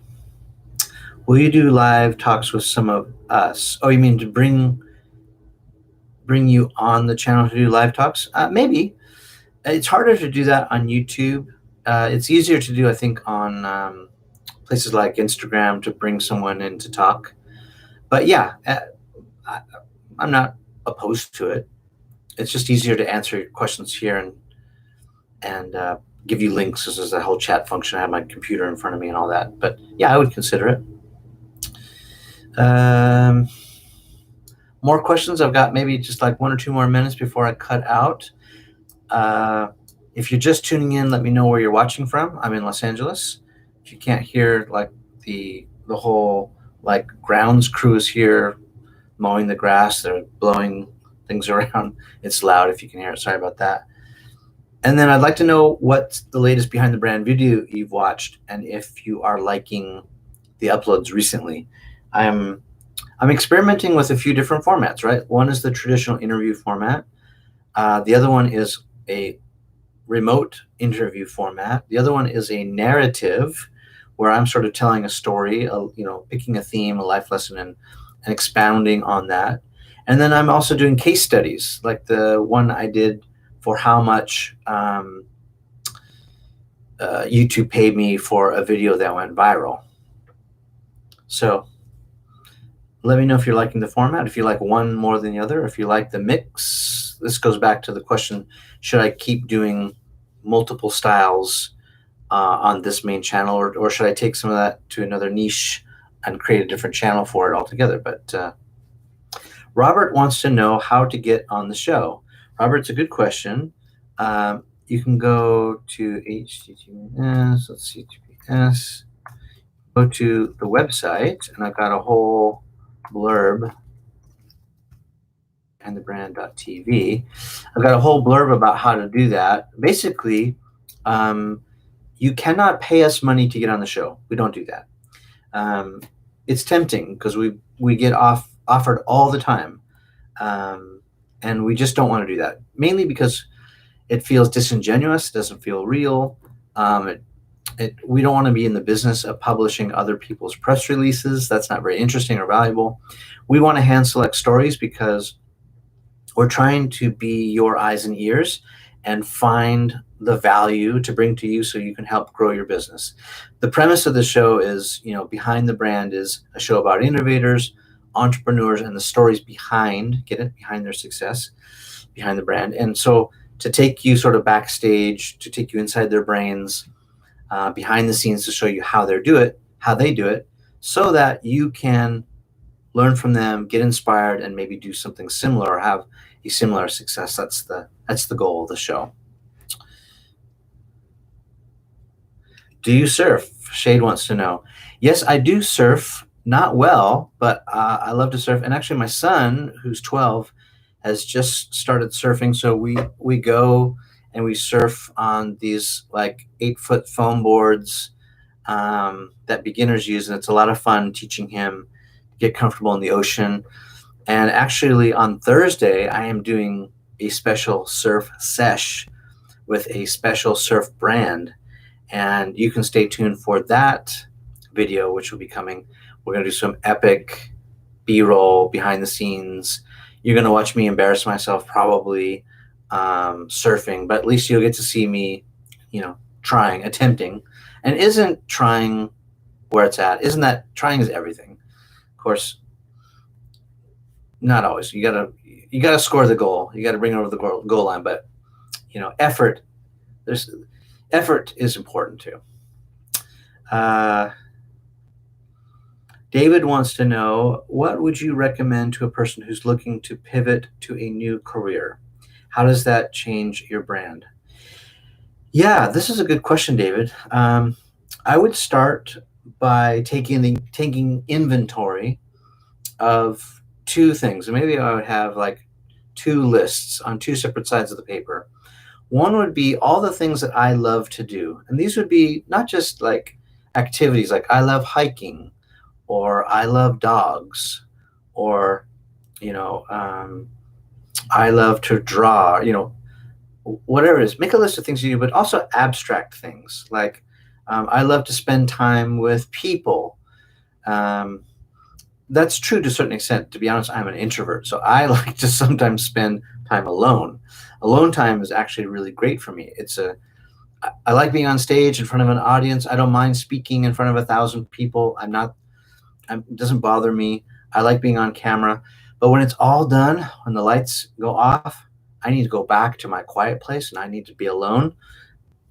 Will you do live talks with some of us? Oh, you mean to bring you on the channel to do live talks? Maybe. It's harder to do that on YouTube. It's easier to do, I think, on places like Instagram to bring someone in to talk. But yeah, I'm not opposed to it. It's just easier to answer your questions here and give you links. This is a whole chat function. I have my computer in front of me and all that. But yeah, I would consider it. More questions. I've got maybe just like 1 or 2 more minutes before I cut out. If you're just tuning in, let me know where you're watching from. I'm in Los Angeles. If you can't hear the whole grounds crew is here mowing the grass, they're blowing things around. It's loud if you can hear it. Sorry about that. And then I'd like to know what's the latest behind the brand video you've watched and if you are liking the uploads recently. I'm experimenting with a few different formats, right? One is the traditional interview format. The other one is a remote interview format. The other one is a narrative where I'm sort of telling a story, picking a theme, a life lesson, and expounding on that. And then I'm also doing case studies, like the one I did for how much YouTube paid me for a video that went viral. So let me know if you're liking the format, if you like one more than the other, if you like the mix. This goes back to the question, should I keep doing multiple styles on this main channel, or should I take some of that to another niche and create a different channel for it altogether? But Robert wants to know how to get on the show. Robert, it's a good question. You can go to HTTPS, let's see, HTTPS, go to the website, and I've got a whole blurb, and the brand.tv. I've got a whole blurb about how to do that. Basically, you cannot pay us money to get on the show. We don't do that. It's tempting because we get offered all the time, and we just don't want to do that. Mainly because it feels disingenuous. It doesn't feel real. We don't want to be in the business of publishing other people's press releases. That's not very interesting or valuable. We want to hand select stories because we're trying to be your eyes and ears and find the value to bring to you so you can help grow your business. The premise of the show is, Behind the Brand is a show about innovators, entrepreneurs, and the stories behind their success, behind the brand. And so to take you sort of backstage, to take you inside their brains, behind the scenes, to show you how they do it, so that you can learn from them, get inspired, and maybe do something similar or have a similar success. That's the goal of the show. Do you surf? Shade wants to know. Yes, I do surf. Not well, but I love to surf. And actually, my son, who's 12, has just started surfing. So we go and we surf on these like 8-foot foam boards that beginners use, and it's a lot of fun teaching him to get comfortable in the ocean. And actually, on Thursday, I am doing a special surf sesh with a special surf brand, and you can stay tuned for that video, which will be coming. We're going to do some epic B-roll behind the scenes. You're going to watch me embarrass myself probably surfing, but at least you'll get to see me, trying, attempting. And isn't trying where it's at? Isn't that trying is everything? Of course, not always. You gotta score the goal. You gotta bring it over the goal line. But effort. Effort is important too. David wants to know, what would you recommend to a person who's looking to pivot to a new career? How does that change your brand? Yeah, this is a good question, David. I would start by taking inventory of two things. And maybe I would have like two lists on two separate sides of the paper. One would be all the things that I love to do. And these would be not just like activities like I love hiking, or I love dogs, or, I love to draw, whatever it is. Make a list of things you do, but also abstract things like I love to spend time with people. That's true to a certain extent. To be honest, I'm an introvert, so I like to sometimes spend time alone. Alone time is actually really great for me. I like being on stage in front of an audience. I don't mind speaking in front of 1,000 people. It doesn't bother me. I like being on camera. But when it's all done, when the lights go off, I need to go back to my quiet place and I need to be alone.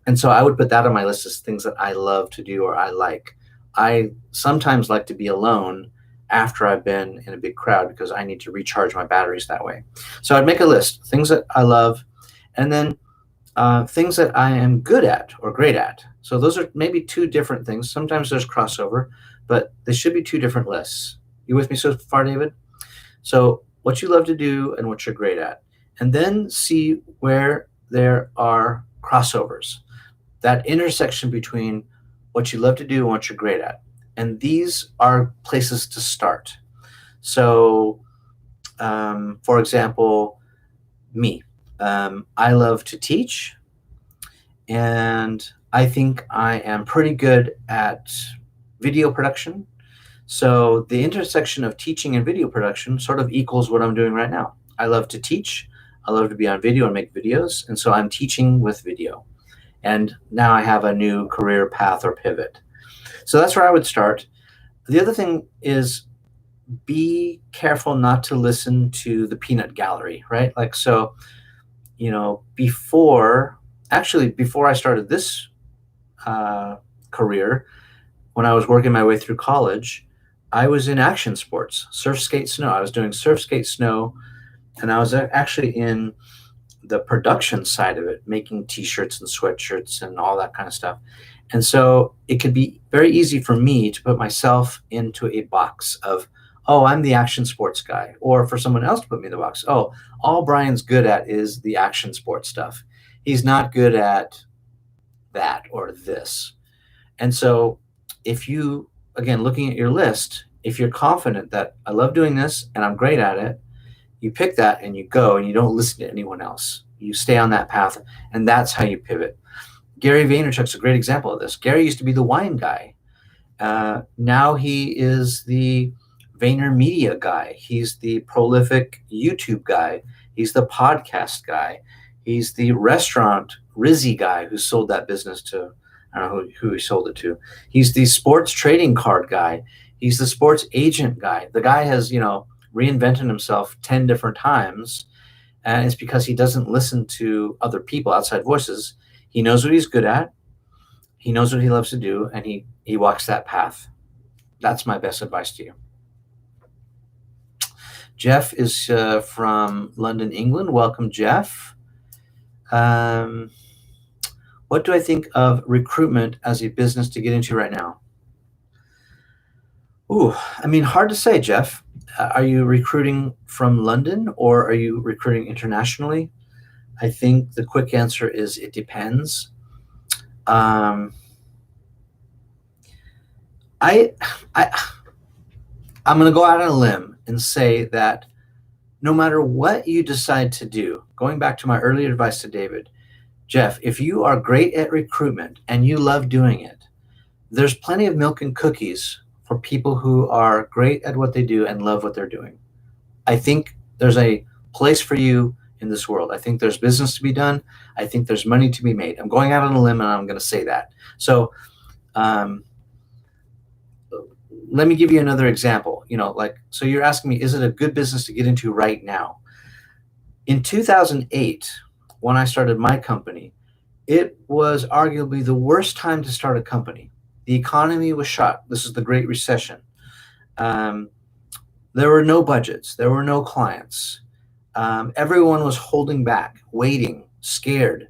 And so I would put that on my list as things that I love to do or I like. I sometimes like to be alone after I've been in a big crowd because I need to recharge my batteries that way. So I'd make a list, things that I love, and then things that I am good at or great at. So those are maybe two different things. Sometimes there's crossover, but they should be two different lists. You with me so far, David? So what you love to do and what you're great at. And then see where there are crossovers, that intersection between what you love to do and what you're great at. And these are places to start. So, for example, me, I love to teach, and I think I am pretty good at video production. So the intersection of teaching and video production sort of equals what I'm doing right now. I love to teach. I love to be on video and make videos. And so I'm teaching with video. And now I have a new career path or pivot. So that's where I would start. The other thing is be careful not to listen to the peanut gallery, right? Like, so, before I started this career, when I was working my way through college, I was in action sports, surf, skate, snow. I was doing surf, skate, snow, and I was actually in the production side of it, making t-shirts and sweatshirts and all that kind of stuff. And so it could be very easy for me to put myself into a box of, oh, I'm the action sports guy, or for someone else to put me in the box. Oh, all Brian's good at is the action sports stuff. He's not good at that or this. And so if you, again, looking at your list, if you're confident that I love doing this and I'm great at it, you pick that and you go and you don't listen to anyone else. You stay on that path, and that's how you pivot. Gary Vaynerchuk's a great example of this. Gary used to be the wine guy. Now he is the VaynerMedia guy. He's the prolific YouTube guy. He's the podcast guy. He's the restaurant Rizzy guy who sold that business to, I don't know who he sold it to. He's the sports trading card guy. He's the sports agent guy. The guy has, reinvented himself 10 different times. And it's because he doesn't listen to other people, outside voices. He knows what he's good at. He knows what he loves to do, and he walks that path. That's my best advice to you. Jeff is from London, England. Welcome, Jeff. What do I think of recruitment as a business to get into right now? Hard to say, Jeff. Are you recruiting from London or are you recruiting internationally? I think the quick answer is it depends. I'm going to go out on a limb and say that no matter what you decide to do, going back to my earlier advice to David, Jeff, if you are great at recruitment and you love doing it, there's plenty of milk and cookies for people who are great at what they do and love what they're doing. I think there's a place for you in this world. I think there's business to be done. I think there's money to be made. I'm going out on a limb and I'm going to say that. So let me give you another example. So you're asking me, is it a good business to get into right now? In 2008, when I started my company, it was arguably the worst time to start a company. The economy was shot. This is the Great Recession. There were no budgets. There were no clients. Everyone was holding back, waiting, scared.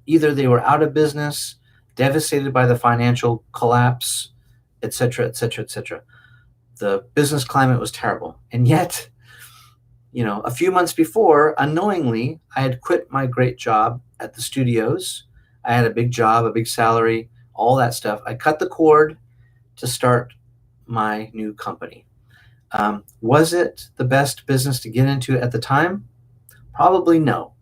Either they were out of business, devastated by the financial collapse, et cetera, et cetera, et cetera. The business climate was terrible. And yet, a few months before, unknowingly, I had quit my great job at the studios. I had a big job, a big salary, all that stuff. I cut the cord to start my new company. Was it the best business to get into at the time? Probably no.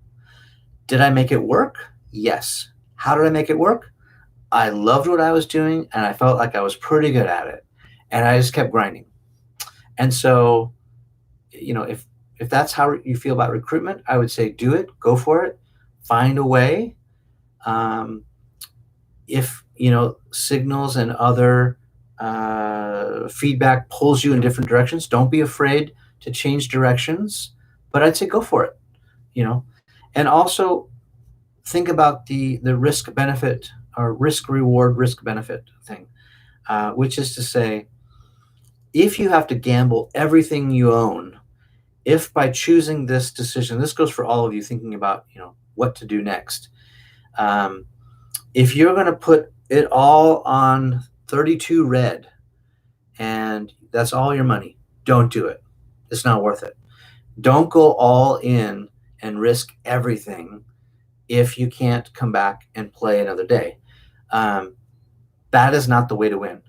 Did I make it work? Yes. How did I make it work? I loved what I was doing, and I felt like I was pretty good at it. And I just kept grinding. And so, if that's how you feel about recruitment, I would say do it, go for it, find a way. If signals and other feedback pulls you in different directions, don't be afraid to change directions, but I'd say go for it, and also think about the risk benefit or risk reward, risk benefit thing, which is to say, if you have to gamble everything you own, if by choosing this decision, this goes for all of you thinking about, what to do next. If you're going to put it all on 32 red and that's all your money, don't do it. It's not worth it. Don't go all in and risk everything if you can't come back and play another day. That is not the way to win.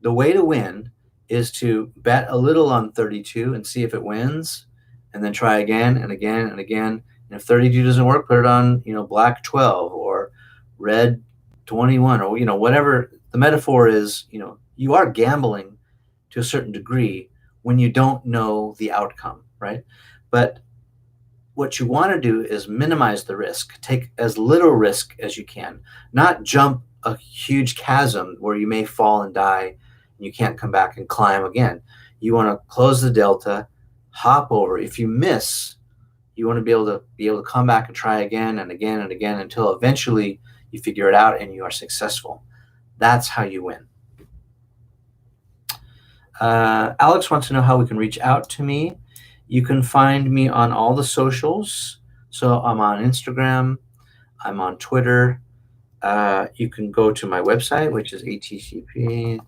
The way to win is to bet a little on 32 and see if it wins, and then try again and again and again. And if 32 doesn't work, put it on, black 12 or red 21 or, whatever the metaphor is. You are gambling to a certain degree when you don't know the outcome, right? But what you want to do is minimize the risk, take as little risk as you can, not jump a huge chasm where you may fall and die and you can't come back and climb again. You want to close the delta, hop over. If you miss, you want to be able to come back and try again and again and again until eventually you figure it out and you are successful. That's how you win. Alex wants to know how we can reach out to me. You can find me on all the socials. So I'm on Instagram, I'm on Twitter. You can go to my website, which is http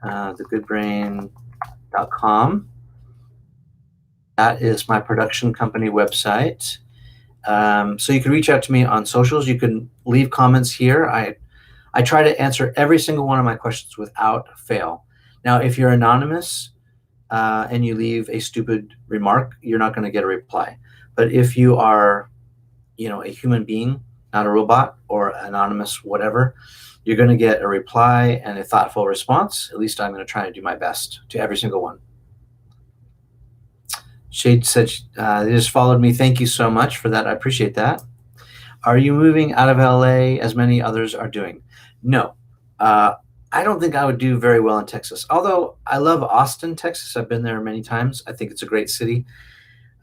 thegoodbrain.com. That is my production company website. So you can reach out to me on socials. You can leave comments here. I try to answer every single one of my questions without fail. Now, if you're anonymous and you leave a stupid remark, you're not going to get a reply. But if you are, a human being, not a robot or anonymous, whatever, you're going to get a reply and a thoughtful response. At least I'm going to try to do my best to every single one. Shade said they just followed me. Thank you so much for that. I appreciate that. Are you moving out of LA as many others are doing? No. I don't think I would do very well in Texas. Although I love Austin, Texas. I've been there many times. I think it's a great city.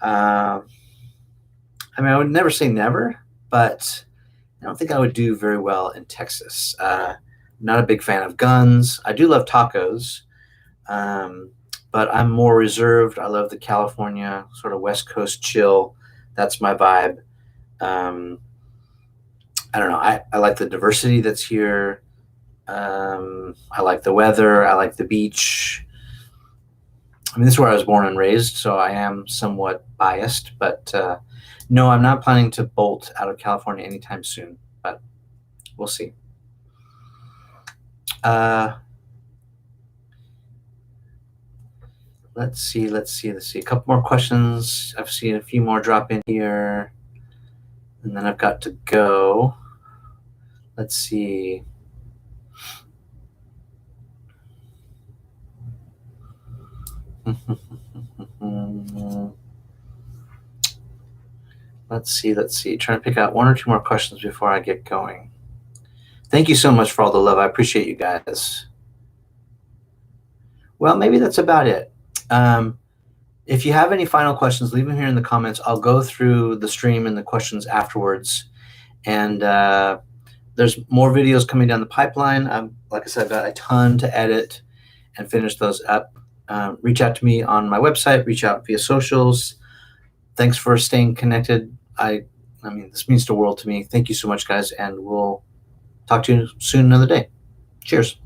I would never say never, but I don't think I would do very well in Texas. Not a big fan of guns. I do love tacos. But I'm more reserved. I love the California sort of West Coast chill. That's my vibe. I don't know. I like the diversity that's here. I like the weather. I like the beach. This is where I was born and raised, so I am somewhat biased. But no, I'm not planning to bolt out of California anytime soon. But we'll see. Let's see. A couple more questions. I've seen a few more drop in here. And then I've got to go. Let's see. Let's see. Trying to pick out one or two more questions before I get going. Thank you so much for all the love. I appreciate you guys. Well, maybe that's about it. If you have any final questions, leave them here in the comments. I'll go through the stream and the questions afterwards. And there's more videos coming down the pipeline. Like I said, I've got a ton to edit and finish those up. Reach out to me on my website. Reach out via socials. Thanks for staying connected. This means the world to me. Thank you so much, guys. And we'll talk to you soon another day. Cheers.